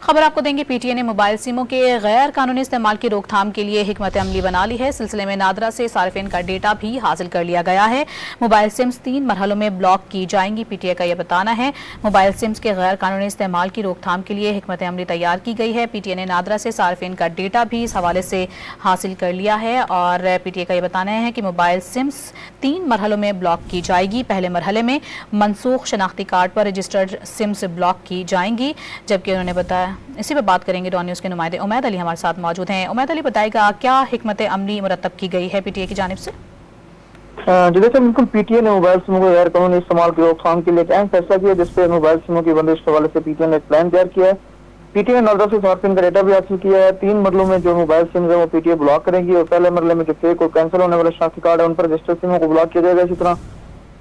खबर आपको देंगे। पीटीए ने मोबाइल सिमों के गैर कानूनी इस्तेमाल की रोकथाम के लिए हिकमत अमली बना ली है। सिलसिले में नादरा से सार्फिन का डेटा भी हासिल कर लिया गया है। मोबाइल सिम्स 3 मरहलों में ब्लॉक की जाएंगी। पीटीए का यह बताना है। मोबाइल सिम्स के गैर कानूनी इस्तेमाल की रोकथाम के लिए हिकमत अमली तैयार की गई है। पीटीए ने नादरा से सार्फिन का डेटा भी इस हवाले से हासिल कर लिया है और पीटीए का यह बताना है कि मोबाइल सिम्स 3 मरहलों में ब्लॉक की जाएगी। पहले मरहले में मनसूख शनाख्ती कार्ड पर रजिस्टर्ड सिम्स ब्लॉक की जाएंगी, जबकि उन्होंने बताया। इसी पर बात करेंगे। डॉन न्यूज़ के नुमाइंदे उमैद अली हमारे साथ मौजूद हैं। उमैद अली, बताएगा क्या हिकमत अमली मुरतब की गई है पीटीए की जानिब से? जी देखिए, बिल्कुल पीटीए ने मोबाइल सिमों को गैर कानूनी इस्तेमाल की रोकथाम के लिए एक अहम फैसला किया, जिसपे मोबाइल सिमों की बंदिश के हवाले से पीटीए ने एक प्लान तैयार किया है। पीटीए ने नादरा से सार्फिन का डेटा भी हासिल किया है। 3 मरलों में जो मोबाइल सिम है वो पीटीए ब्लॉक करेंगी और पहले मरले में जो फेक और कैंसिल होने वाले शनाख्ती कार्ड है उन पर रजिस्टर्ड सिमों को ब्लॉक किया जाएगा। इसी तरह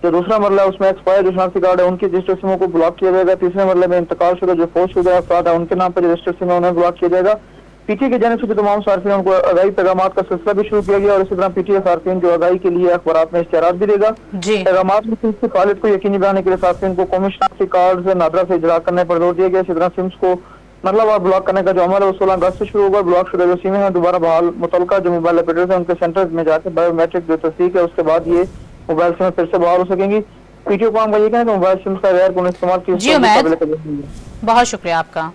जो दूसरा मरला है उसमें एक्सपायर जो शनाख्ती कार्ड है उनकी रजिस्टर्ड सिमों को ब्लॉक किया जाएगा। तीसरे मरले में इंतकाल शुदा जो फौज शुदा अफराद है उनके नाम पर रजिस्टर्ड सिम है उन्हें ब्लॉक किया जाएगा। पीटीए की जानिब से तमाम सार्फिन को आगाही पैगाम का सिलसिला भी शुरू किया गया और इसी तरह पीटीए सार्फिन जो आगाही के लिए अखबार में इश्तिहारात भी देगा। पैगाम में सिम्स की फालियत को यकीनी बनाने के लिए सार्फिन को कौमी शनाख्ती कार्ड से नादरा से इजरा करने पर जोर दिया गया। इसी तरह सिम्स को मरलावार ब्लॉक करने का जो अमल है वो 16 अगस्त से शुरू होगा। ब्लॉक शुदा जो सिमें हैं दोबारा बहाल मुतलका जो मोबाइल ऑपरेटर्स हैं उनके सेंटर में जाकर बायोमेट्रिक जो तस्दीक है उसके बाद ये मोबाइल सिम फिर से बहाल हो सकेंगी। पीटीओ को हम ये कहें कि मोबाइल सिम का गैर कानूनी इस्तेमाल की बहुत शुक्रिया आपका।